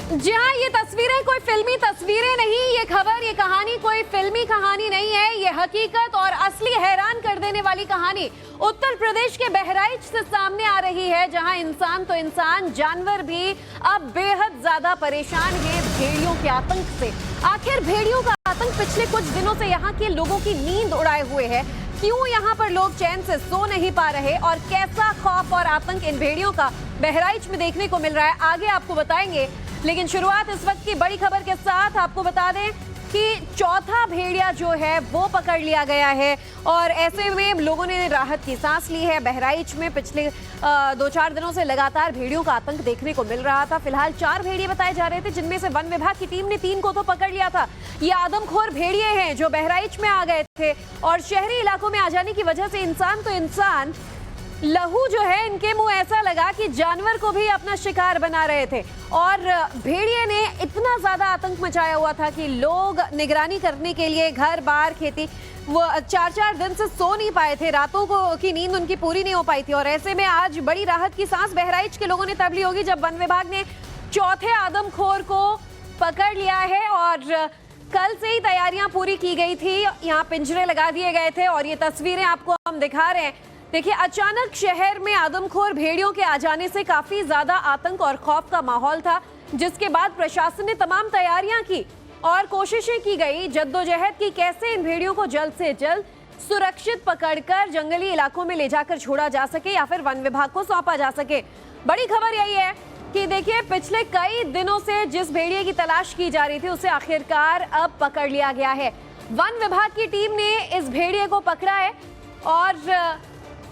जी हाँ, ये तस्वीरें कोई फिल्मी तस्वीरें नहीं, ये खबर, ये कहानी कोई फिल्मी कहानी नहीं है। ये हकीकत और असली हैरान कर देने वाली कहानी उत्तर प्रदेश के बहराइच से सामने आ रही है, जहां इंसान तो इंसान, जानवर भी अब बेहद ज्यादा परेशान है भेड़ियों के आतंक से। आखिर भेड़ियों का आतंक पिछले कुछ दिनों से यहाँ के लोगों की नींद उड़ाए हुए है। क्यों यहाँ पर लोग चैन से सो नहीं पा रहे और कैसा खौफ और आतंक इन भेड़ियों का बहराइच में देखने को मिल रहा है, आगे आपको बताएंगे। लेकिन शुरुआत इस वक्त की बड़ी खबर के साथ आपको बता दें कि चौथा भेड़िया जो है वो पकड़ लिया गया है और ऐसे में लोगों ने राहत की सांस ली है। बहराइच में पिछले 2-4 दिनों से लगातार भेड़ियों का आतंक देखने को मिल रहा था। फिलहाल 4 भेड़िए बताए जा रहे थे, जिनमें से वन विभाग की टीम ने 3 को तो पकड़ लिया था। ये आदमखोर भेड़िए हैं जो बहराइच में आ गए थे और शहरी इलाकों में आ जाने की वजह से इंसान तो इंसान, लहू जो है इनके मुंह ऐसा लगा कि जानवर को भी अपना शिकार बना रहे थे। और भेड़िए ने इतना ज्यादा आतंक मचाया हुआ था कि लोग निगरानी करने के लिए घर बाहर खेती वो 4-4 दिन से सो नहीं पाए थे, रातों को की नींद उनकी पूरी नहीं हो पाई थी। और ऐसे में आज बड़ी राहत की सांस बहराइच के लोगों ने तब ली होगी जब वन विभाग ने चौथे आदमखोर को पकड़ लिया है। और कल से ही तैयारियां पूरी की गई थी, यहाँ पिंजरे लगा दिए गए थे और ये तस्वीरें आपको हम दिखा रहे हैं। देखिए, अचानक शहर में आदमखोर भेड़ियों के आ जाने से काफी ज्यादा आतंक और खौफ का माहौल था, जिसके बाद प्रशासन ने तमाम तैयारियां की और कोशिशें की गई, जद्दोजहद की, कैसे इन भेड़ियों को जल्द से जल्द सुरक्षित पकड़कर जंगली इलाकों में ले जाकर छोड़ा जा सके या फिर वन विभाग को सौंपा जा सके। बड़ी खबर यही है कि देखिए, पिछले कई दिनों से जिस भेड़िए की तलाश की जा रही थी उसे आखिरकार अब पकड़ लिया गया है। वन विभाग की टीम ने इस भेड़िए को पकड़ा है और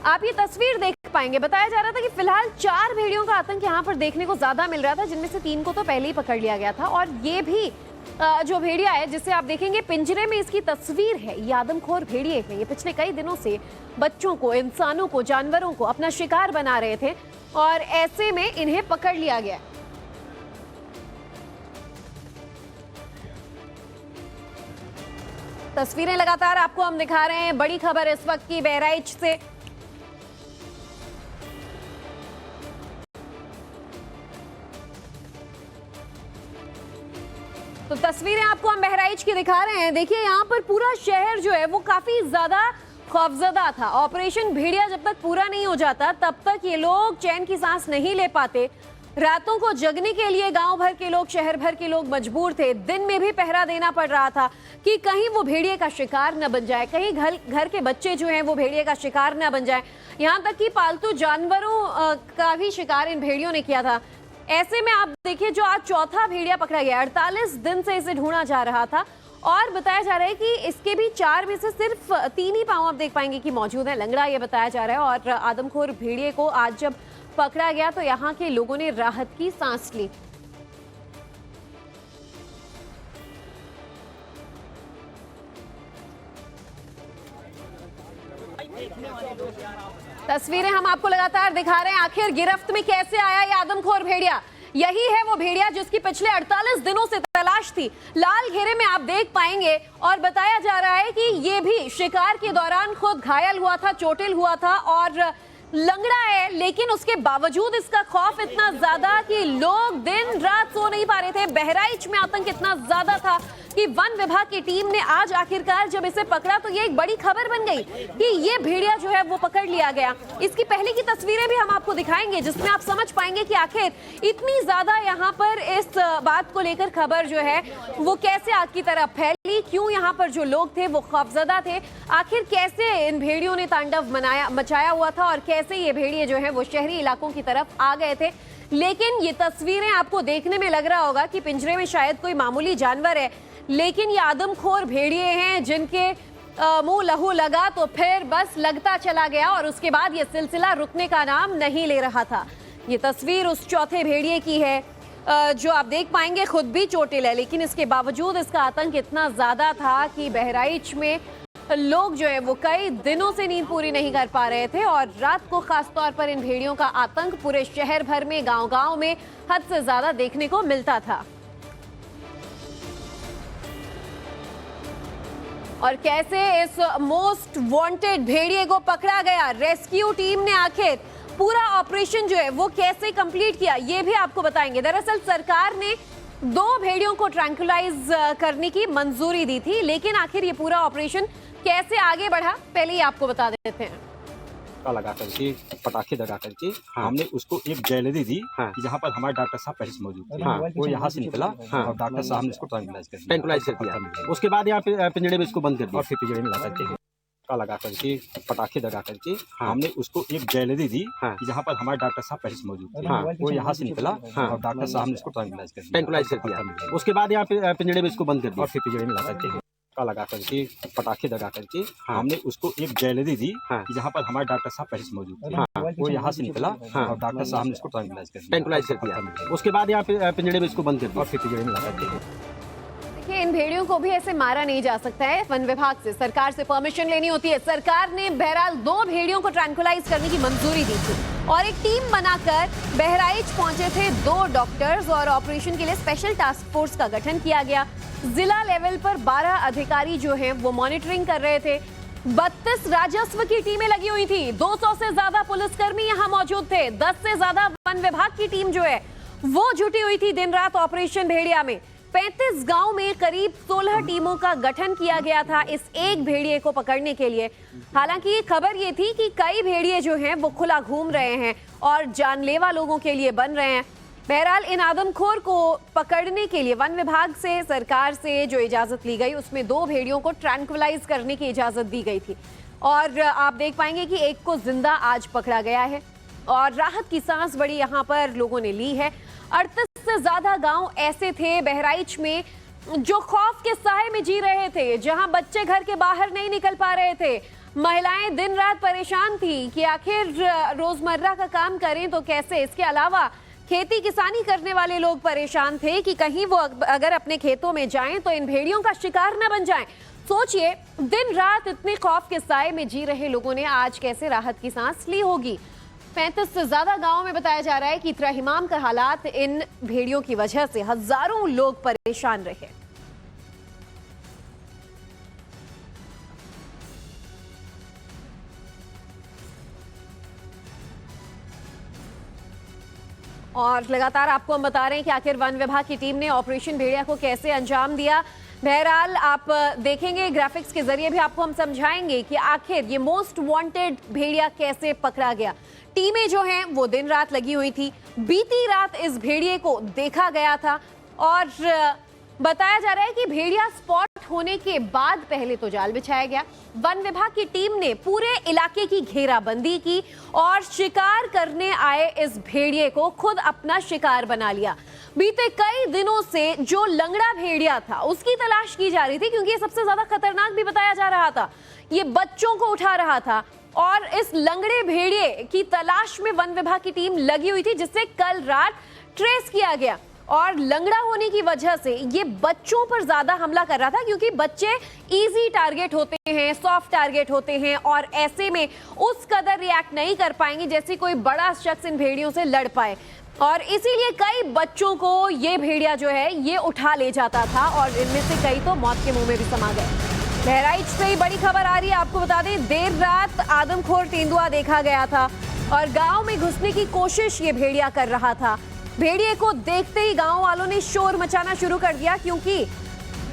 आप ये तस्वीर देख पाएंगे। बताया जा रहा था कि फिलहाल 4 भेड़ियों का आतंक यहाँ पर देखने को ज्यादा मिल रहा था, जिनमें से 3 को तो पहले ही पकड़ लिया गया था। और ये भी जो भेड़िया है जिसे आप देखेंगे पिंजरे में, इसकी तस्वीर है, ये आदमखोर भेड़िए हैं। ये पिछले कई दिनों से बच्चों को, इंसानों को, जानवरों को अपना शिकार बना रहे थे और ऐसे में इन्हें पकड़ लिया गया। तस्वीरें लगातार आपको हम दिखा रहे हैं। बड़ी खबर इस वक्त की बहराइच से। तो तस्वीरें आपको हम बहराइच की दिखा रहे हैं। देखिए, यहाँ पर पूरा शहर जो है वो काफी ज्यादा खौफजदा था। ऑपरेशन भेड़िया जब तक पूरा नहीं हो जाता तब तक ये लोग चैन की सांस नहीं ले पाते। रातों को जगने के लिए गांव भर के लोग, शहर भर के लोग मजबूर थे। दिन में भी पहरा देना पड़ रहा था कि कहीं वो भेड़िए का शिकार न बन जाए, कहीं घर के बच्चे जो हैं वो भेड़िए का शिकार न बन जाए। यहाँ तक कि पालतू जानवरों का भी शिकार इन भेड़ियों ने किया था। ऐसे में आप देखिए, जो आज चौथा भेड़िया पकड़ा गया, 48 दिन से इसे ढूंढा जा रहा था और बताया जा रहा है कि इसके भी 4 में से सिर्फ 3 ही पांव आप देख पाएंगे कि मौजूद है। लंगड़ा ये बताया जा रहा है। और आदमखोर भेड़िए को आज जब पकड़ा गया तो यहाँ के लोगों ने राहत की सांस ली। तस्वीरें हम आपको लगातार दिखा रहे हैं। आखिर गिरफ्त में कैसे आया ये आदमखोर भेड़िया? यही है वो भेड़िया जिसकी पिछले 48 दिनों से तलाश थी। लाल घेरे में आप देख पाएंगे और बताया जा रहा है कि ये भी शिकार के दौरान खुद घायल हुआ था, चोटिल हुआ था और लंगड़ा है, लेकिन उसके बावजूद इसका खौफ इतना ज्यादा कि लोग दिन रात सो नहीं पा रहे थे। बहराइच में आतंक इतना ज्यादा था कि वन विभाग की टीम ने आज आखिरकार जब इसे पकड़ा तो ये एक बड़ी खबर बन गई कि ये भेड़िया जो है वो पकड़ लिया गया। इसकी पहले की तस्वीरें भी हम आपको दिखाएंगे, जिसमें आप समझ पाएंगे कि आखिर इतनी ज्यादा यहाँ पर इस बात को लेकर खबर जो है वो कैसे आग की तरह फैली, क्यों यहाँ पर जो लोग थे वो खौफजदा थे, आखिर कैसे इन भेड़ियों ने तांडव मचाया हुआ था और कैसे ये भेड़िए जो है वो शहरी इलाकों की तरफ आ गए थे। लेकिन ये तस्वीरें आपको देखने में लग रहा होगा कि पिंजरे में शायद कोई मामूली जानवर है, लेकिन ये आदमखोर भेड़िए हैं जिनके मुंह लहू लगा तो फिर बस लगता चला गया और उसके बाद ये सिलसिला रुकने का नाम नहीं ले रहा था। ये तस्वीर उस चौथे भेड़िए की है जो आप देख पाएंगे खुद भी चोटिल है, लेकिन इसके बावजूद इसका आतंक इतना ज्यादा था कि बहराइच में लोग जो है वो कई दिनों से नींद पूरी नहीं कर पा रहे थे और रात को खास तौर पर इन भेड़ियों का आतंक पूरे शहर भर में, गांव-गांव में हद से ज्यादा देखने को मिलता था। और कैसे इस मोस्ट वांटेड भेड़िए को पकड़ा गया, रेस्क्यू टीम ने आखिर पूरा ऑपरेशन जो है वो कैसे कंप्लीट किया, ये भी आपको बताएंगे। दरअसल सरकार ने 2 भेड़ियों को ट्रैंकुलाइज करने की मंजूरी दी थी, लेकिन आखिर ये पूरा ऑपरेशन कैसे आगे बढ़ा, पहले ही आपको बता देते हैं। लगा करके पटाखे लगा करके हमने उसको एक गैलरी दी जहाँ पर हमारे डॉक्टर साहब पहले से मौजूद थे। वो यहाँ से निकला और डॉक्टर साहब ने इसको ट्रैंकुलाइज कर दिया। उसके बाद यहाँ पे पिंजड़े में इसको बंद कर दिया और फिर पिंजड़े में लगा करके लगा करके पटाखे लगा करके हमने उसको एक गैलरी दी जहाँ पर हमारे डॉक्टर साहब पहले से मौजूद थे। वो यहाँ से निकला और डॉक्टर साहब ने इसको ट्रैंकुलाइज कर दिया। उसके बाद यहाँ पे पिंजड़े में इसको बंद कर दिया और फिर पिंजड़े में लगा करके लगा करके पटाखे लगा करके हमने उसको एक गैलरी दी जहाँ पर हमारे डॉक्टर साहब पहले से मौजूद थे। वो यहाँ से निकला और डॉक्टर साहब ने इसको ट्रैंकुलाइज कर दिया। उसके बाद यहाँ पे पिंजड़े में इसको बंद कर दिया और फिर पिंजड़े में लगा करके। देखिए, इन भेड़ियों को भी ऐसे मारा नहीं जा सकता है, वन विभाग से सरकार से परमिशन लेनी होती है। सरकार ने बहरहाल 2 भेड़ियों को ट्रैंकुलाइज करने की मंजूरी दी थी और एक टीम बनाकर बहराइच पहुंचे थे 2 डॉक्टर्स और ऑपरेशन के लिए स्पेशल टास्क फोर्स का गठन किया गया। जिला लेवल पर 12 अधिकारी जो हैं वो मॉनिटरिंग कर रहे थे। 32 राजस्व की टीमें लगी हुई थी, 200 से ज्यादा पुलिसकर्मी यहाँ मौजूद थे, 10 से ज्यादा वन विभाग की टीम जो है वो जुटी हुई थी दिन रात ऑपरेशन भेड़िया में। 35 गांव में करीब 16 टीमों का गठन किया गया था इस एक भेड़िए को पकड़ने के लिए। हालांकि खबर ये थी कि कई भेड़िए जो हैं वो खुला घूम रहे हैं और जानलेवा लोगों के लिए बन रहे हैं। बहरहाल इन आदमखोर को पकड़ने के लिए वन विभाग से सरकार से जो इजाजत ली गई उसमें 2 भेड़ियों को ट्रैंकुलाइज करने की इजाजत दी गई थी और आप देख पाएंगे कि एक को जिंदा आज पकड़ा गया है और राहत की सांस बड़ी यहाँ पर लोगों ने ली है। 38 से ज्यादा गांव ऐसे थे बहराइच में जो खौफ के साए में जी रहे थे, जहां बच्चे घर के बाहर नहीं निकल पा रहे थे, महिलाएं दिन रात परेशान थी कि आखिर रोजमर्रा का काम करें तो कैसे। इसके अलावा खेती किसानी करने वाले लोग परेशान थे कि कहीं वो अगर अपने खेतों में जाएं तो इन भेड़ियों का शिकार न बन जाएं। सोचिए, दिन रात इतने खौफ के साए में जी रहे लोगों ने आज कैसे राहत की सांस ली होगी। 35 से ज्यादा गांवों में बताया जा रहा है कि त्राहिमाम का हालात इन भेड़ियों की वजह से हजारों लोग परेशान रहे। और लगातार आपको हम बता रहे हैं कि आखिर वन विभाग की टीम ने ऑपरेशन भेड़िया को कैसे अंजाम दिया। बहरहाल आप देखेंगे, ग्राफिक्स के जरिए भी आपको हम समझाएंगे कि आखिर ये मोस्ट वांटेड भेड़िया कैसे पकड़ा गया। टीमें जो हैं वो दिन रात लगी हुई थी। बीती रात इस भेड़िए को देखा गया था और बताया जा रहा है कि भेड़िया स्पॉट होने के बाद पहले तो जाल बिछाया गया। वन विभाग की टीम ने पूरे इलाके की घेराबंदी की और शिकार करने आए इस भेड़िए को खुद अपना शिकार बना लिया। बीते कई दिनों से जो लंगड़ा भेड़िया था उसकी तलाश की जा रही थी, क्योंकि ये सबसे ज्यादा खतरनाक भी बताया जा रहा था। ये बच्चों को उठा रहा था और इस लंगड़े भेड़िए की तलाश में वन विभाग की टीम लगी हुई थी, जिसे कल रात ट्रेस किया गया। और लंगड़ा होने की वजह से ये बच्चों पर ज्यादा हमला कर रहा था, क्योंकि बच्चे इजी टारगेट होते हैं, सॉफ्ट टारगेट होते हैं और ऐसे में उस कदर रिएक्ट नहीं कर पाएंगे जैसे कोई बड़ा शख्स इन भेड़ियों से लड़ पाए। और इसीलिए कई बच्चों को ये भेड़िया जो है ये उठा ले जाता था और इनमें से कई तो मौत के मुंह में भी समा गए। बहराइच से ही बड़ी खबर आ रही है, आपको बता दें, देर रात आदमखोर तेंदुआ देखा गया था और गांव में घुसने की कोशिश ये भेड़िया कर रहा था। भेड़िए को देखते ही गांव वालों ने शोर मचाना शुरू कर दिया, क्योंकि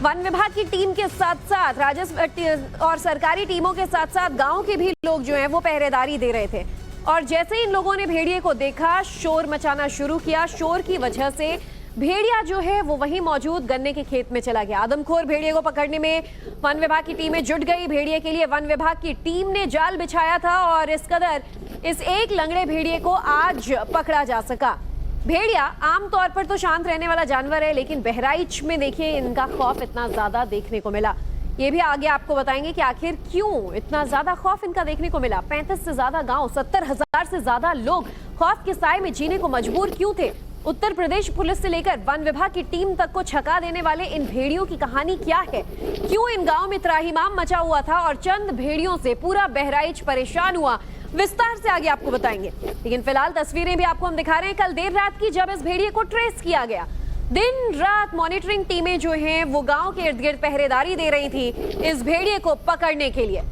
वन विभाग की टीम के साथ साथ राजस्व और सरकारी टीमों के साथ साथ गांव के भी लोग जो हैं वो पहरेदारी दे रहे थे। और जैसे ही इन लोगों ने भेड़िए को देखा, शोर मचाना शुरू किया। शोर की वजह से भेड़िया जो है वो वहीं मौजूद गन्ने के खेत में चला गया। आदमखोर भेड़िए को पकड़ने में वन विभाग की टीमें जुट गई। भेड़िए के लिए वन विभाग की टीम ने जाल बिछाया था और इस कदर इस एक लंगड़े भेड़िए को आज पकड़ा जा सका। भेड़िया आमतौर पर तो शांत रहने वाला जानवर है, लेकिन बहराइच में देखिए इनका खौफ इतना ज्यादा देखने को मिला। ये भी आगे आपको बताएंगे कि आखिर क्यों इतना ज्यादा खौफ इनका देखने को मिला। 35 से ज्यादा गांव, 70,000 से ज्यादा लोग खौफ के साए में जीने को मजबूर क्यों थे। उत्तर प्रदेश पुलिस से लेकर वन विभाग की टीम तक को छका देने वाले इन भेड़ियों की कहानी क्या है, क्यों इन गांव में त्राहिमाम मचा हुआ था और चंद भेड़ियों से पूरा बहराइच परेशान हुआ, विस्तार से आगे आपको बताएंगे। लेकिन फिलहाल तस्वीरें भी आपको हम दिखा रहे हैं कल देर रात की, जब इस भेड़िए को ट्रेस किया गया। दिन रात मॉनिटरिंग टीमें जो हैं वो गांव के इर्द गिर्द पहरेदारी दे रही थी इस भेड़िए को पकड़ने के लिए।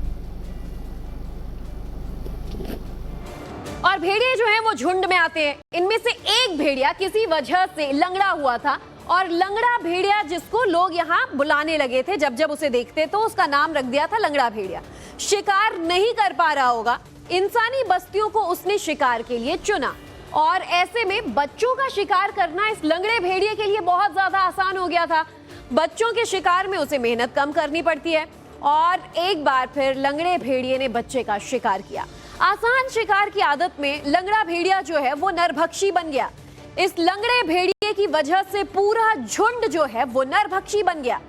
और भेड़िए जो हैं वो झुंड में आते हैं। इनमें से एक भेड़िया किसी वजह से लंगड़ा हुआ था और लंगड़ा भेड़िया जिसको लोग यहाँ बुलाने लगे थे, जब जब उसे देखते तो उसका नाम रख दिया था लंगड़ा भेड़िया। शिकार नहीं कर पा रहा होगा, इंसानी बस्तियों को उसने शिकार के लिए चुना और ऐसे में बच्चों का शिकार करना इस लंगड़े भेड़िए के लिए बहुत ज्यादा आसान हो गया था। बच्चों के शिकार में उसे मेहनत कम करनी पड़ती है और एक बार फिर लंगड़े भेड़िए ने बच्चे का शिकार किया। आसान शिकार की आदत में लंगड़ा भेड़िया जो है वो नरभक्षी बन गया। इस लंगड़े भेड़िए की वजह से पूरा झुंड जो है वो नरभक्षी बन गया।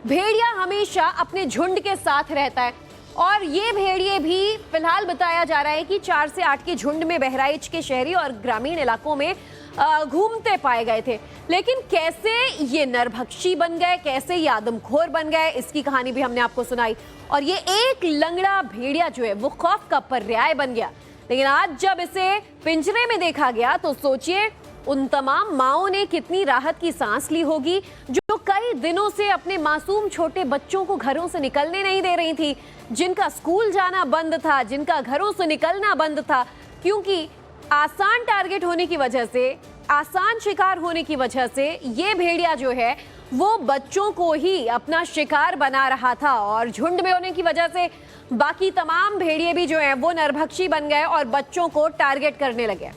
भेड़िया हमेशा अपने झुंड के साथ रहता है और ये भेड़िए भी फिलहाल बताया जा रहा है कि 4 से 8 के झुंड में बहराइच के शहरी और ग्रामीण इलाकों में घूमते पाए गए थे। लेकिन कैसे ये नरभक्षी बन गए, कैसे ये आदमखोर बन गए, इसकी कहानी भी हमने आपको सुनाई और ये एक लंगड़ा भेड़िया जो है वो खौफ का पर्याय बन गया। लेकिन आज जब इसे पिंजरे में देखा गया तो सोचिए उन तमाम माओं ने कितनी राहत की सांस ली होगी जो कई दिनों से अपने मासूम छोटे बच्चों को घरों से निकलने नहीं दे रही थी, जिनका स्कूल जाना बंद था, जिनका घरों से निकलना बंद था, क्योंकि आसान टारगेट होने की वजह से, आसान शिकार होने की वजह से ये भेड़िया जो है वो बच्चों को ही अपना शिकार बना रहा था और झुंड में होने की वजह से बाकी तमाम भेड़िए भी जो है वो नरभक्षी बन गए और बच्चों को टारगेट करने लगे।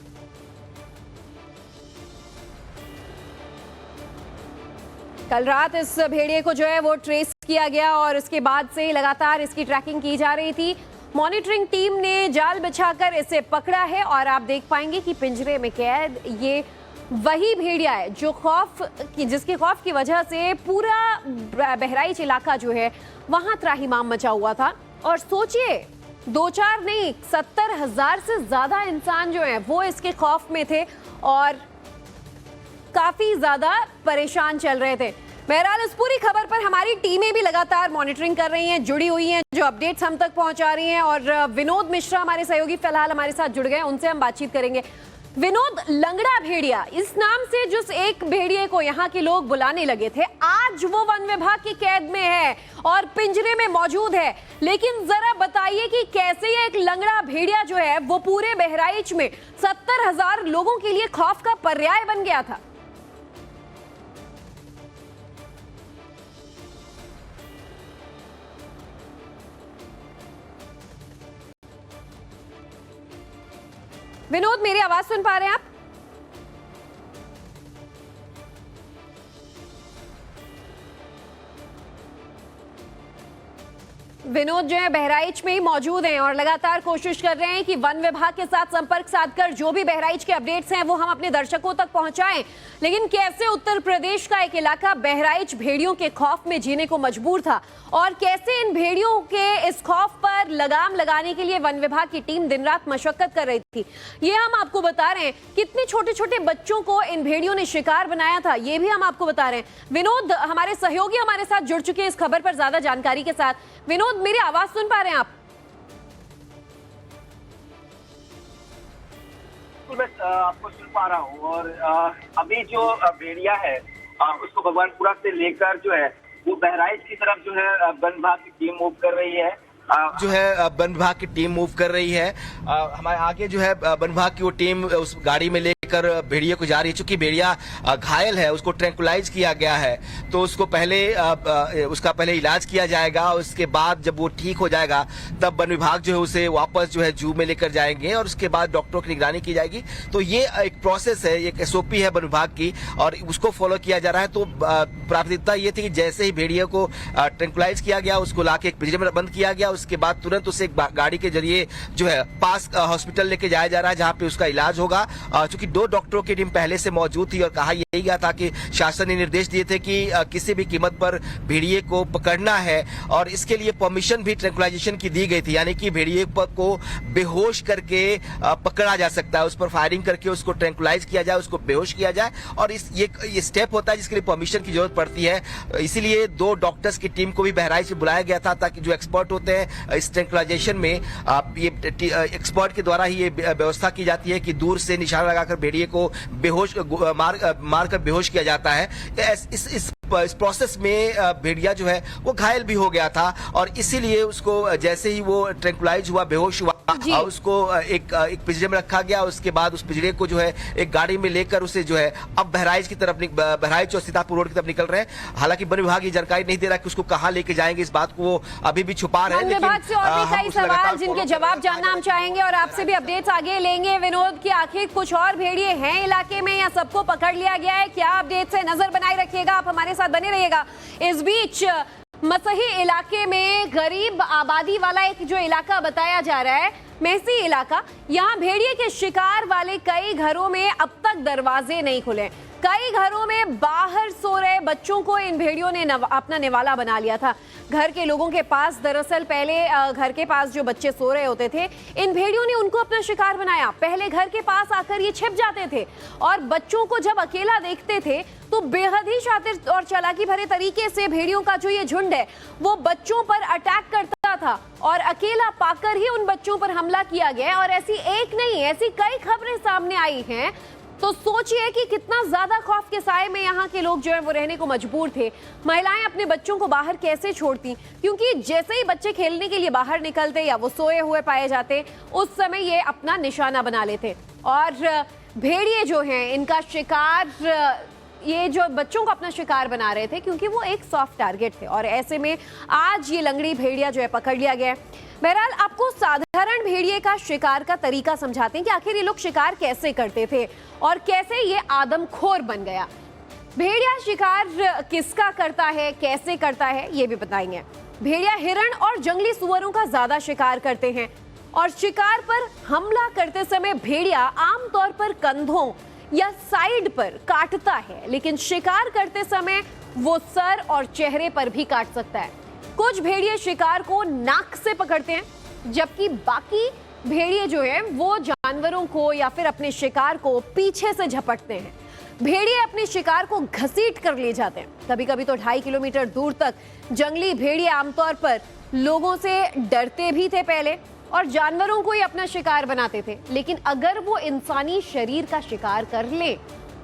कल रात इस भेड़िए को जो है वो ट्रेस किया गया और इसके बाद से लगातार इसकी ट्रैकिंग की जा रही थी। मॉनिटरिंग टीम ने जाल बिछाकर इसे पकड़ा है और आप देख पाएंगे कि पिंजरे में कैद ये वही भेड़िया है जो जिसके खौफ की वजह से पूरा बहराइच इलाका जो है वहां त्राहिमाम मचा हुआ था। और सोचिए 2-4 नहीं 70,000 से ज्यादा इंसान जो है वो इसके खौफ में थे और काफी ज्यादा परेशान चल रहे थे। बहरहाल इस पूरी खबर पर हमारी टीमें भी लगातार मॉनिटरिंग कर रही हैं, जुड़ी हुई हैं, जो अपडेट्स हम तक पहुंचा रही हैं और विनोद मिश्रा हमारे सहयोगी फिलहाल हमारे साथ जुड़ गए, उनसे हम बातचीत करेंगे। विनोद, लंगड़ा भेड़िया इस नाम से जिस एक भेड़िए को यहाँ के लोग बुलाने लगे थे, आज वो वन विभाग की कैद में है और पिंजरे में मौजूद है। लेकिन जरा बताइए कि कैसे ये एक लंगड़ा भेड़िया जो है वो पूरे बहराइच में 70,000 लोगों के लिए खौफ का पर्याय बन गया था। विनोद, मेरी आवाज सुन पा रहे हैं आप? विनोद जो है बहराइच में ही मौजूद हैं और लगातार कोशिश कर रहे हैं कि वन विभाग के साथ संपर्क साधकर जो भी बहराइच के अपडेट्स हैं वो हम अपने दर्शकों तक पहुंचाएं। लेकिन कैसे उत्तर प्रदेश का एक इलाका बहराइच भेड़ियों के खौफ में जीने को मजबूर था और कैसे इन भेड़ियों के इस खौफ पर लगाम लगाने के लिए वन विभाग की टीम दिन रात मशक्कत कर रही थी, ये हम आपको बता रहे हैं। कितने छोटे छोटे बच्चों को इन भेड़ियों ने शिकार बनाया था ये भी हम आपको बता रहे हैं। विनोद, हमारे सहयोगी हमारे साथ जुड़ चुके हैं इस खबर पर ज्यादा जानकारी के साथ। विनोद, मेरी आवाज सुन पा रहे हैं आप? मैं आपको सुन पा रहा हूँ और अभी जो भेड़िया है उसको भगवानपुरा से लेकर जो है वो बहराइच की तरफ जो है वन विभाग की टीम मूव कर रही है। वन विभाग की टीम मूव कर रही है। हमारे आगे जो है वन विभाग की वो टीम उस गाड़ी में लेकर भेड़िया को जा रही है। चूंकि भेड़िया घायल है, उसको ट्रैंकुलाइज किया गया है, तो उसको उसका पहले इलाज किया जाएगा। उसके बाद जब वो ठीक हो जाएगा तब वन विभाग जो है उसे वापस जो है जू में लेकर जाएंगे और उसके बाद डॉक्टरों की निगरानी की जाएगी। तो ये एक प्रोसेस है, एक SOP है वन विभाग की और उसको फॉलो किया जा रहा है। तो प्राथमिकता ये थी कि जैसे ही भेड़िया को ट्रैंकुलाइज किया गया, उसको लाके एक पिंजरे में बंद किया गया, उसके बाद तुरंत उसे एक गाड़ी के जरिए जो है पास हॉस्पिटल लेके जाया जा रहा है जहां पे उसका इलाज होगा। चूंकि 2 डॉक्टरों की टीम पहले से मौजूद थी और कहा यही गया था कि शासन ने निर्देश दिए थे कि किसी भी कीमत पर भेड़िए को पकड़ना है और इसके लिए परमिशन भी ट्रैंकुलाइजेशन की दी गई थी, यानी कि भेड़िए को बेहोश करके पकड़ा जा सकता है, उस पर फायरिंग करके उसको ट्रैंकुलाइज किया जाए, उसको बेहोश किया जाए और ये स्टेप होता है जिसके लिए परमिशन की जरूरत पड़ती है। इसीलिए 2 डॉक्टर्स की टीम को भी बहराइच से बुलाया गया था ताकि जो एक्सपर्ट होते हैं इस ट्रैंकुलाइजेशन में, ये एक्सपर्ट के द्वारा ही ये व्यवस्था की जाती है कि दूर से निशाना लगाकर भेड़िए को बेहोश मार कर बेहोश किया जाता है। इस इस प्रोसेस में भेड़िया जो है वो घायल भी हो गया था और इसीलिए उसको जैसे ही वो ट्रैंकुलाइज हुआ, बेहोश हुआ, उसको एक पिंजरे में रखा गया। उसके बाद उस पिंजरे को जो है एक गाड़ी में लेकर उसे जो है अब बहराइच की तरफ, बहराइच और सीतापुर रोड की तरफ निकल रहे हैं। हालांकि वन विभाग ये जानकारी नहीं दे रहा कि उसको कहाँ लेके जाएंगे, इस बात को वो अभी भी छुपा रहे हैं। वन विभाग से और भी कई सवाल जिनके जवाब जानना हम चाहेंगे और आपसे भी अपडेट्स आगे लेंगे। विनोद, की आखिर कुछ और भेड़िए हैं इलाके में या सबको पकड़ लिया गया है? क्या अपडेट्स है, नजर बनाए रखिएगा, आप हमारे साथ बने रहिएगा। इस बीच मसही इलाके में गरीब आबादी वाला एक जो इलाका बताया जा रहा है, मेहसी इलाका, यहाँ भेड़िए के शिकार वाले कई घरों में अब तक दरवाजे नहीं खुले। कई घरों में बाहर सो रहे बच्चों को इन भेड़ियों ने अपना निवाला बना लिया था। घर के लोगों के पास, दरअसल पहले घर के पास जो बच्चे सो रहे होते थे, इन भेड़ियों ने उनको अपना शिकार बनाया। पहले घर के पास आकर ये छिप जाते थे और बच्चों को जब अकेला देखते थे तो बेहद ही शातिर और चालाकी भरे तरीके से भेड़ियों का जो ये झुंड है वो बच्चों पर अटैक करता था और अकेला पाकर ही उन बच्चों पर हमला किया गया। और ऐसी एक नहीं, ऐसी कई खबरें सामने आई हैं। तो सोचिए कि कितना ज्यादा खौफ के साए में यहाँ के लोग जो है वो रहने को मजबूर थे। महिलाएं अपने बच्चों को बाहर कैसे छोड़ती, क्योंकि जैसे ही बच्चे खेलने के लिए बाहर निकलते या वो सोए हुए पाए जाते, उस समय ये अपना निशाना बना लेते। और भेड़िए जो हैं इनका शिकार, ये जो बच्चों को अपना शिकार बना रहे थे क्योंकि वो एक सॉफ्ट टारगेट थे और ऐसे में आज ये लंगड़ी भेड़िया जो है पकड़ लिया गया है। बहरहाल आपको साधारण भेड़िए का शिकार का तरीका समझाते हैं कि आखिर ये लोग शिकार कैसे करते थे और कैसे ये आदमखोर बन गया। भेड़िया शिकार किसका करता है, कैसे करता है, ये भी बताएंगे। भेड़िया हिरण और जंगली सुअरों का ज्यादा शिकार करते हैं और शिकार पर हमला करते समय भेड़िया आमतौर पर कंधों या साइड पर काटता है, लेकिन शिकार करते समय वो सर और चेहरे पर भी काट सकता है। कुछ भेड़िए शिकार को नाक से पकड़ते हैं, जबकि बाकी भेड़िए जो हैं वो जानवरों को या फिर अपने शिकार को पीछे से झपटते हैं। भेड़िए अपने शिकार को घसीट कर ले जाते हैं। कभी कभी तो 2.5 किलोमीटर दूर तक जंगली भेड़िए आमतौर पर लोगों से डरते भी थे पहले और जानवरों को ही अपना शिकार बनाते थे, लेकिन अगर वो इंसानी शरीर का शिकार कर ले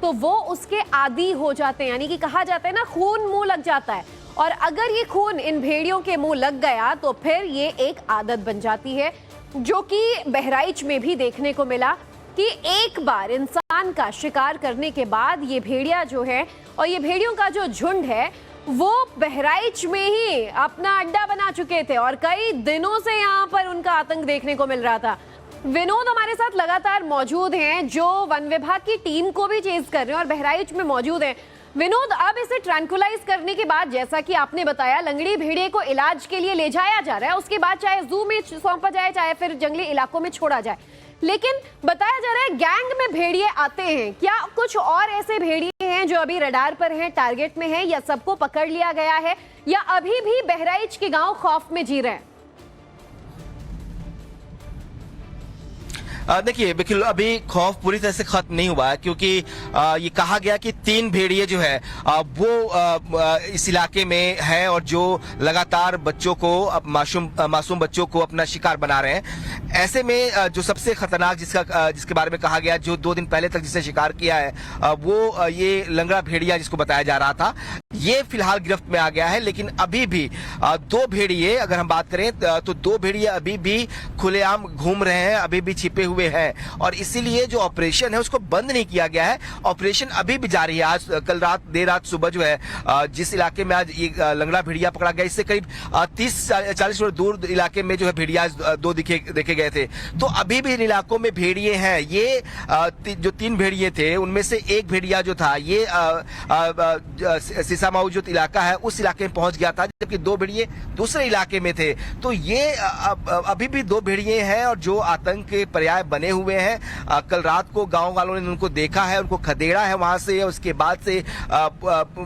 तो वो उसके आदी हो जाते हैं। यानी कि कहा जाता है ना, खून मुंह लग जाता है। और अगर ये खून इन भेड़ियों के मुंह लग गया तो फिर ये एक आदत बन जाती है, जो कि बहराइच में भी देखने को मिला कि एक बार इंसान का शिकार करने के बाद ये भेड़िया जो है और ये भेड़ियों का जो झुंड है वो बहराइच में ही अपना अड्डा बना चुके थे और कई दिनों से यहाँ पर उनका आतंक देखने को मिल रहा था। विनोद हमारे साथ लगातार मौजूद हैं, जो वन विभाग की टीम को भी चेज कर रहे हैं और बहराइच में मौजूद हैं। विनोद, अब इसे ट्रैंकुलाइज करने के बाद, जैसा कि आपने बताया, लंगड़ी भेड़िए को इलाज के लिए ले जाया जा रहा है, उसके बाद चाहे जू में सौंपा जाए चाहे फिर जंगली इलाकों में छोड़ा जाए, लेकिन बताया जा रहा है गैंग में भेड़िए आते हैं। क्या कुछ और ऐसे भेड़िए हैं जो अभी रडार पर हैं, टारगेट में हैं, या सबको पकड़ लिया गया है, या अभी भी बहराइच के गांव खौफ में जी रहे हैं? देखिए बिल्कुल अभी खौफ पूरी तरह से खत्म नहीं हुआ है, क्योंकि ये कहा गया कि 3 भेड़िए जो है वो इस इलाके में है और जो लगातार बच्चों को, मासूम बच्चों को अपना शिकार बना रहे हैं। ऐसे में जो सबसे खतरनाक जिसके बारे में कहा गया, जो 2 दिन पहले तक जिसने शिकार किया है, वो ये लंगड़ा भेड़िया जिसको बताया जा रहा था, ये फिलहाल गिरफ्त में आ गया है। लेकिन अभी भी 2 भेड़िए, अगर हम बात करें तो 2 भेड़िए अभी भी खुलेआम घूम रहे हैं, अभी भी छिपे हुए हैं और इसीलिए जो ऑपरेशन है उसको बंद नहीं किया गया है। ऑपरेशन अभी भी जारी है। आज कल रात, देर रात सुबह जो है जिस इलाके में आज ये लंगड़ा भेड़िया पकड़ा गया, इससे करीब 30-40 मीटर दूर इलाके में जो है भेड़िया 2 देखे गए थे। तो अभी भी इन इलाकों में भेड़िए हैं। ये जो 3 भेड़िए थे उनमें से एक भेड़िया जो था ये सीसामाऊ जो इलाका है उस इलाके में पहुंच गया था, जबकि 2 भेड़िए दूसरे इलाके में थे। तो ये अभी भी 2 भेड़िए हैं और जो आतंक के पर्याय बने हुए हैं। कल रात को गांव वालों ने उनको देखा है, उनको खदेड़ा है वहां से। उसके बाद से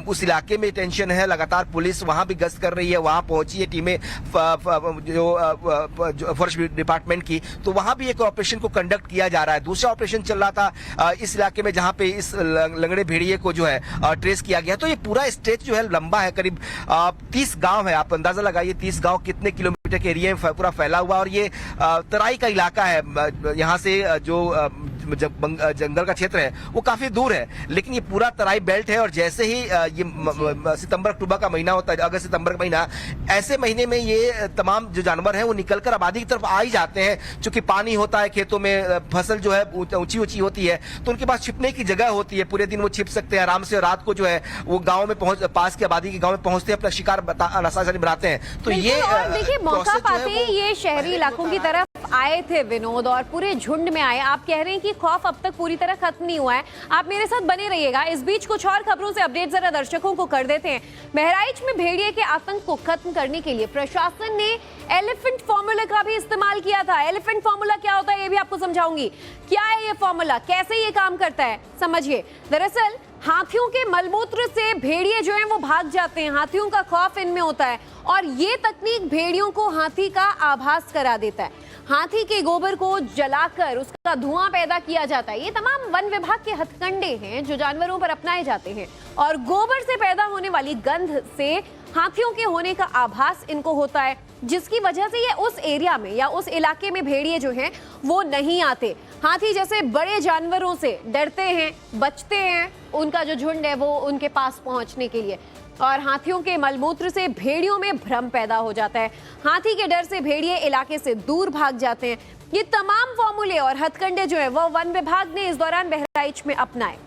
उस इलाके में टेंशन है। लगातार पुलिस वहां भी गश्त कर रही है, वहां पहुंची है टीमें जो फॉरेस्ट डिपार्टमेंट की, तो वहां भी एक ऑपरेशन को कंडक्ट किया जा रहा है। दूसरा ऑपरेशन चल रहा था इस इलाके में जहां पे इस लंगड़े भेड़िए को जो है ट्रेस किया गया। तो ये पूरा स्ट्रेच जो है लंबा है, करीब 30 गांव है। आप अंदाजा लगाइए 30 गांव कितने किलोमीटर के एरिया में पूरा फैला हुआ, और ये तराई का इलाका है। यहाँ से जो जंगल का क्षेत्र है वो काफी दूर है, लेकिन ये पूरा तराई बेल्ट है। और जैसे ही ये सितंबर अक्टूबर का महीना होता है, अगस्त सितंबर का महीना, ऐसे महीने में ये तमाम जो जानवर हैं वो निकलकर आबादी की तरफ आ ही जाते हैं। चूंकि पानी होता है खेतों में, फसल जो है ऊंची ऊंची होती है, तो उनके पास छिपने की जगह होती है। पूरे दिन वो छिप सकते हैं आराम से, रात को जो है वो गांव में पास की आबादी के गांव में पहुंचते हैं, अपना शिकार बनाते हैं। तो ये देखिए मौका पाते ही ये शहरी इलाकों की तरफ आए थे विनोद, और पूरे झुंड में आए। आप कह रहे हैं कि खौफ अब तक पूरी तरह खत्म नहीं हुआ है। आप मेरे साथ बने रहिएगा। इस बीच कुछ और खबरों से अपडेट जरा दर्शकों को कर देते हैं। बहराइच में भेड़िए के आतंक को खत्म करने के लिए प्रशासन ने एलिफेंट फॉर्मूला का भी इस्तेमाल किया था। एलिफेंट फॉर्मूला क्या होता है ये भी आपको समझाऊंगी। क्या है ये फॉर्मूला, कैसे ये काम करता है, समझिए। दरअसल हाथियों के मलमूत्र से भेड़िए जो हैं वो भाग जाते हैं। हाथियों का खौफ इनमें होता है, और ये तकनीक भेड़ियों को हाथी का आभास करा देता है। हाथी के गोबर को जलाकर उसका धुआं पैदा किया जाता है। ये तमाम वन विभाग के हथकंडे हैं जो जानवरों पर अपनाए जाते हैं, और गोबर से पैदा होने वाली गंध से हाथियों के होने का आभास इनको होता है, जिसकी वजह से ये उस एरिया में या उस इलाके में भेड़िए जो हैं वो नहीं आते। हाथी जैसे बड़े जानवरों से डरते हैं, बचते हैं, उनका जो झुंड है वो उनके पास पहुंचने के लिए। और हाथियों के मलमूत्र से भेड़ियों में भ्रम पैदा हो जाता है। हाथी के डर से भेड़िए इलाके से दूर भाग जाते हैं। ये तमाम फॉर्मूले और हथकंडे जो है वो वन विभाग ने इस दौरान बहराइच में अपनाए।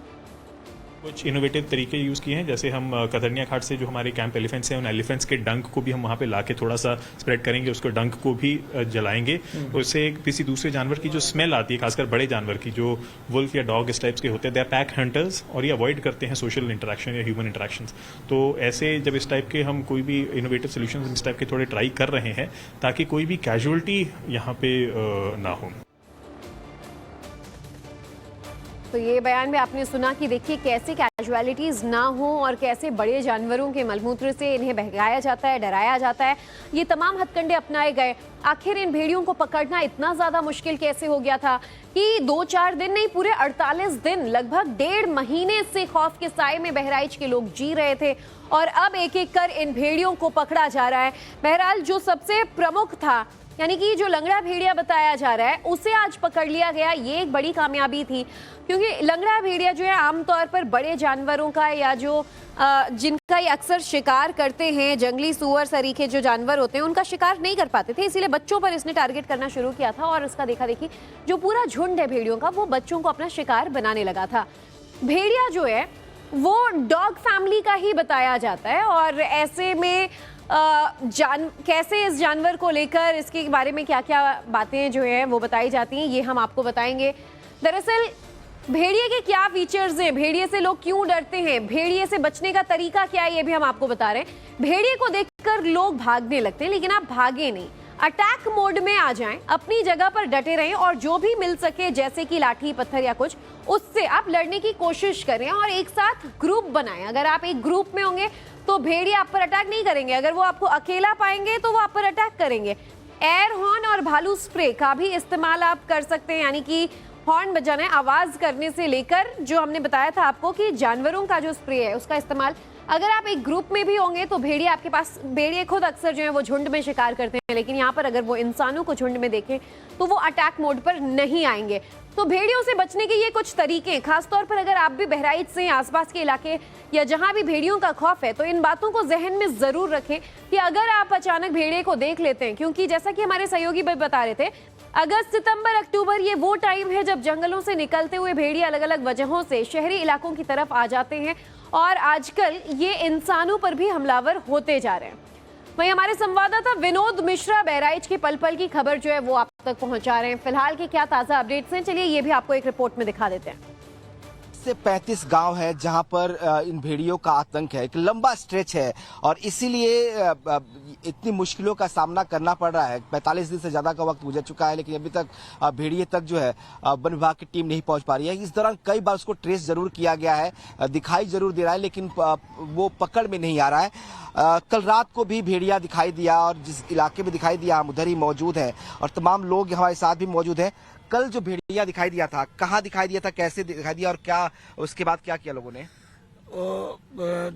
कुछ इनोवेटिव तरीके यूज़ किए हैं, जैसे हम कतरनिया घाट से जो हमारे कैंप एलिफेंट्स हैं, उन एलिफेंट्स के डंक को भी हम वहाँ पे लाके थोड़ा सा स्प्रेड करेंगे, उसको डंक को भी जलाएंगे। उससे किसी दूसरे जानवर की जो स्मेल आती है, खासकर बड़े जानवर की जो वुल्फ या डॉग इस टाइप्स के होते हैं, दे आर पैक हंटर्स, और ये अवॉइड करते हैं सोशल इंटरेक्शन या ह्यूमन इंटरेक्शंस। तो ऐसे जब इस टाइप के हम कोई भी इनोवेटिव सोल्यूशन इस टाइप के थोड़े ट्राई कर रहे हैं, ताकि कोई भी कैजुअलिटी यहाँ पे ना हो। तो ये बयान भी आपने सुना कि देखिए कैसे कैजुअलिटीज ना हो और कैसे बड़े जानवरों के मलमूत्र से इन्हें बहकाया जाता है, डराया जाता है। ये तमाम हथकंडे अपनाए गए। आखिर इन भेड़ियों को पकड़ना इतना ज्यादा मुश्किल कैसे हो गया था कि 2-4 दिन नहीं, पूरे 48 दिन, लगभग 1.5 महीने से खौफ के साए में बहराइच के लोग जी रहे थे, और अब एक एक कर इन भेड़ियों को पकड़ा जा रहा है। बहरहाल जो सबसे प्रमुख था, यानी कि जो लंगड़ा भेड़िया बताया जा रहा है, उसे आज पकड़ लिया गया। ये एक बड़ी कामयाबी थी, क्योंकि लंगड़ा भेड़िया जो है आमतौर पर बड़े जानवरों का या जो जिनका ये अक्सर शिकार करते हैं, जंगली सूअर सरीखे जो जानवर होते हैं, उनका शिकार नहीं कर पाते थे। इसीलिए बच्चों पर इसने टारगेट करना शुरू किया था, और उसका देखा देखी जो पूरा झुंड है भेड़ियों का, वो बच्चों को अपना शिकार बनाने लगा था। भेड़िया जो है वो डॉग फैमिली का ही बताया जाता है, और ऐसे में कैसे इस जानवर को लेकर, इसके बारे में क्या क्या बातें जो हैं वो बताई जाती हैं, ये हम आपको बताएंगे। दरअसल भेड़िए के क्या फीचर्स हैं, भेड़िए से लोग क्यों डरते हैं, भेड़िए से बचने का तरीका क्या है, ये भी हम आपको बता रहे हैं। भेड़िए को देखकर लोग भागने लगते हैं, लेकिन आप भागे नहीं, अटैक मोड में आ जाएं, अपनी जगह पर डटे रहें, और जो भी मिल सके जैसे कि लाठी पत्थर या कुछ, उससे आप लड़ने की कोशिश करें, और एक साथ ग्रुप बनाएं। अगर आप एक ग्रुप में होंगे तो भेड़िए आप पर अटैक नहीं करेंगे, अगर वो आपको अकेला पाएंगे तो वो आप पर अटैक करेंगे। एयर हॉर्न और भालू स्प्रे का भी इस्तेमाल आप कर सकते हैं, यानी कि हॉर्न बजाना है, आवाज करने से लेकर जो हमने बताया था आपको कि जानवरों का जो स्प्रे है उसका इस्तेमाल। अगर आप एक ग्रुप में भी होंगे तो भेड़िए आपके पास, भेड़िए खुद अक्सर जो है वो झुंड में शिकार करते हैं, लेकिन यहाँ पर अगर वो इंसानों को झुंड में देखें तो वो अटैक मोड पर नहीं आएंगे। तो भेड़ियों से बचने के ये कुछ तरीके, खासतौर पर अगर आप भी बहराइच से आसपास के इलाके या जहां भी भेड़ियों का खौफ है, तो इन बातों को जहन में जरूर रखें कि अगर आप अचानक भेड़िए को देख लेते हैं, क्योंकि जैसा कि हमारे सहयोगी भी बता रहे थे, अगस्त सितंबर अक्टूबर ये वो टाइम है जब जंगलों से निकलते हुए भेड़िए अलग अलग वजहों से शहरी इलाकों की तरफ आ जाते हैं, और आजकल ये इंसानों पर भी हमलावर होते जा रहे हैं। वहीं हमारे संवाददाता विनोद मिश्रा बहराइच की पल पल की खबर जो है वो आप तक पहुंचा रहे हैं। फिलहाल के क्या ताजा अपडेट्स हैं, चलिए ये भी आपको एक रिपोर्ट में दिखा देते हैं। से 35 गांव है जहां पर इन भेड़ियों का आतंक है, एक लंबा स्ट्रेच है, और इसीलिए इतनी मुश्किलों का सामना करना पड़ रहा है। 45 दिन से ज्यादा का वक्त गुजर चुका है, लेकिन अभी तक भेड़िए तक जो है वन विभाग की टीम नहीं पहुंच पा रही है। इस दौरान कई बार उसको ट्रेस जरूर किया गया है, दिखाई जरूर दे रहा है, लेकिन वो पकड़ में नहीं आ रहा है। कल रात को भी भेड़िया दिखाई दिया, और जिस इलाके में दिखाई दिया हम उधर ही मौजूद है, और तमाम लोग हमारे साथ भी मौजूद है। कल जो भेड़िया दिखाई दिया था, कहाँ दिखाई दिया था, कैसे दिखाई दिया, और क्या उसके बाद क्या किया लोगों ने?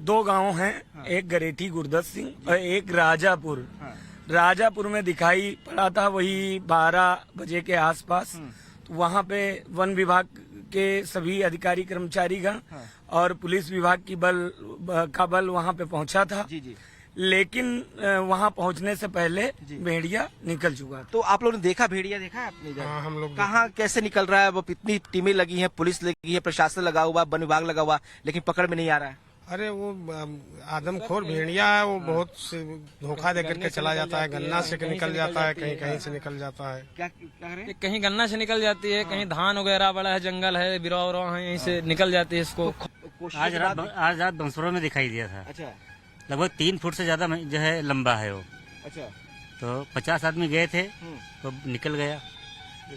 2 गांव हैं, एक गरेठी गुरदत सिंह और एक राजापुर। राजापुर में दिखाई पड़ा था वही 12 बजे के आसपास। तो वहाँ पे वन विभाग के सभी अधिकारी कर्मचारीगण और पुलिस विभाग की बल वहाँ पे पहुँचा था। जी जी। लेकिन वहाँ पहुँचने से पहले भेड़िया निकल चुका था। तो आप लोगों ने देखा, भेड़िया देखा है आपने? हाँ, हम लोग कहाँ कैसे निकल रहा है? वो इतनी टीमें लगी हैं, पुलिस लगी है, प्रशासन लगा हुआ, वन विभाग लगा हुआ, लेकिन पकड़ में नहीं आ रहा है। अरे वो आदमखोर भेड़िया है, वो बहुत से धोखा दे करके चला जाता है, गन्ना से निकल जाता है, कहीं कहीं से निकल जाता है। क्या कह रहे हैं? कहीं गन्ना से निकल जाती है, कहीं धान वगैरह बड़ा है, जंगल है, बिरवा उरवा है, यहीं से निकल जाती है इसको। आज रात बंसुरों में दिखाई दिया था। अच्छा लगभग 3 फुट से ज्यादा जो है लंबा है वो। अच्छा। तो 50 आदमी गए थे तो निकल गया,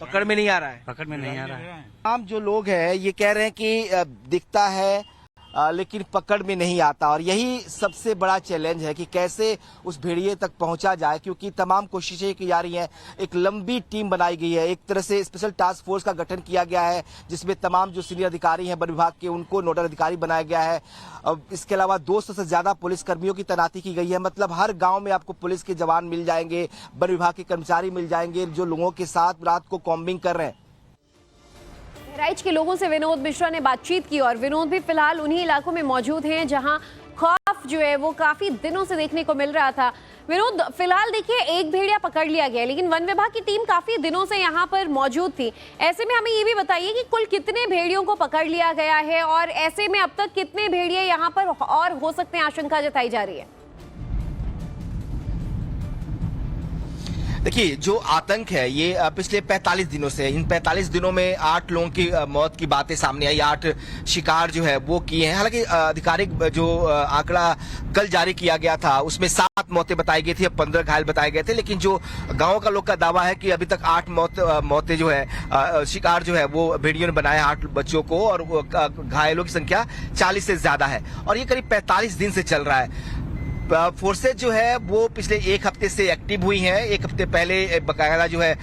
पकड़ में नहीं आ रहा है। पकड़ में नहीं आ रहा है। आम जो लोग हैं ये कह रहे हैं कि दिखता है लेकिन पकड़ में नहीं आता, और यही सबसे बड़ा चैलेंज है कि कैसे उस भेड़िए तक पहुंचा जाए, क्योंकि तमाम कोशिशें की जा रही हैं। एक लंबी टीम बनाई गई है, एक तरह से स्पेशल टास्क फोर्स का गठन किया गया है, जिसमें तमाम जो सीनियर अधिकारी हैं वन विभाग के, उनको नोडल अधिकारी बनाया गया है। अब इसके अलावा 200 से ज्यादा पुलिस कर्मियों की तैनाती की गई है। मतलब हर गांव में आपको पुलिस के जवान मिल जाएंगे, वन विभाग के कर्मचारी मिल जाएंगे, जो लोगों के साथ रात को कॉम्बिंग कर रहे हैं। बहराइच के लोगों से विनोद मिश्रा ने बातचीत की, और विनोद भी फिलहाल उन्हीं इलाकों में मौजूद हैं जहां खौफ जो है वो काफी दिनों से देखने को मिल रहा था। विनोद, फिलहाल देखिए एक भेड़िया पकड़ लिया गया, लेकिन वन विभाग की टीम काफी दिनों से यहां पर मौजूद थी। ऐसे में हमें ये भी बताइए कि कुल कितने भेड़ियों को पकड़ लिया गया है, और ऐसे में अब तक कितने भेड़िए यहां पर और हो सकते हैं, आशंका जताई जा रही है। देखिए, जो आतंक है ये पिछले 45 दिनों से, इन 45 दिनों में 8 लोगों की मौत की बातें सामने आई, 8 शिकार जो है वो किए हैं। हालांकि आधिकारिक जो आंकड़ा कल जारी किया गया था उसमें 7 मौतें बताई गई थी, 15 घायल बताए गए थे, लेकिन जो गांव का लोग का दावा है कि अभी तक 8 मौतें जो है शिकार जो है वो भेड़ियों ने बनाया 8 बच्चों को, और घायलों की संख्या 40 से ज्यादा है, और ये करीब 45 दिन से चल रहा है। फोर्सेज जो है वो पिछले 1 हफ्ते से एक्टिव हुई हैं। 1 हफ्ते पहले बकायदा जो है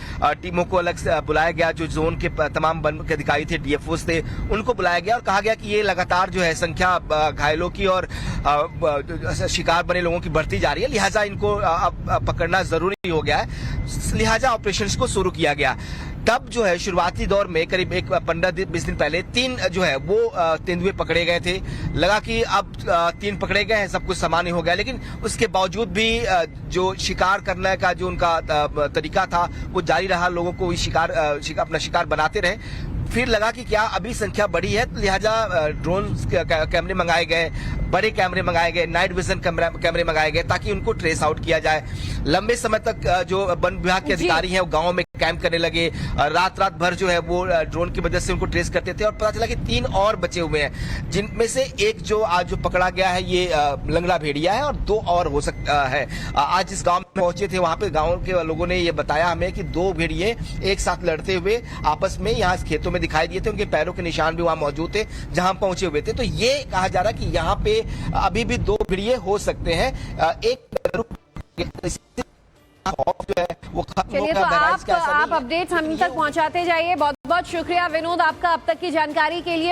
टीमों को अलग से बुलाया गया, जो जोन के तमाम वन के अधिकारी थे, डीएफओ थे, उनको बुलाया गया और कहा गया कि ये लगातार जो है संख्या घायलों की और शिकार बने लोगों की बढ़ती जा रही है, लिहाजा इनको अब पकड़ना जरूरी हो गया है, लिहाजा ऑपरेशंस को शुरू किया गया। तब जो है शुरुआती दौर में करीब 15-20 दिन पहले 3 जो है वो तेंदुए पकड़े गए थे। लगा कि अब 3 पकड़े गए हैं, सब कुछ सामान्य हो गया, लेकिन उसके बावजूद भी जो शिकार करने का जो उनका तरीका था वो जारी रहा, लोगों को अपना शिकार बनाते रहे। फिर लगा कि क्या अभी संख्या बढ़ी है, लिहाजा ड्रोन कैमरे मंगाए गए, बड़े कैमरे मंगाए गए, नाइट विजन कैमरे मंगाए गए, ताकि उनको ट्रेस आउट किया जाए। लंबे समय तक जो वन विभाग के अधिकारी हैं वो गांव में कैंप करने लगे, रात भर जो है वो ड्रोन की मदद से उनको ट्रेस करते थे, और पता चला कि 3 और बचे हुए हैं, जिनमें से एक जो आज जो पकड़ा गया है ये लंगड़ा भेड़िया है, और 2 और हो सकता है। आज जिस गांव में पहुंचे थे वहां पे गांव के लोगों ने ये बताया हमें कि 2 भेड़िए एक साथ लड़ते हुए आपस में यहाँ खेतों में दिखाई दिए थे, उनके पैरों के निशान भी वहां मौजूद थे जहां पहुंचे हुए थे। तो ये कहा जा रहा है कि यहाँ पे अभी भी 2 भेड़िए हो सकते हैं। चलिए, तो आप अपडेट्स हम तक पहुंचाते जाइए। बहुत बहुत शुक्रिया विनोद आपका अब तक की जानकारी के लिए।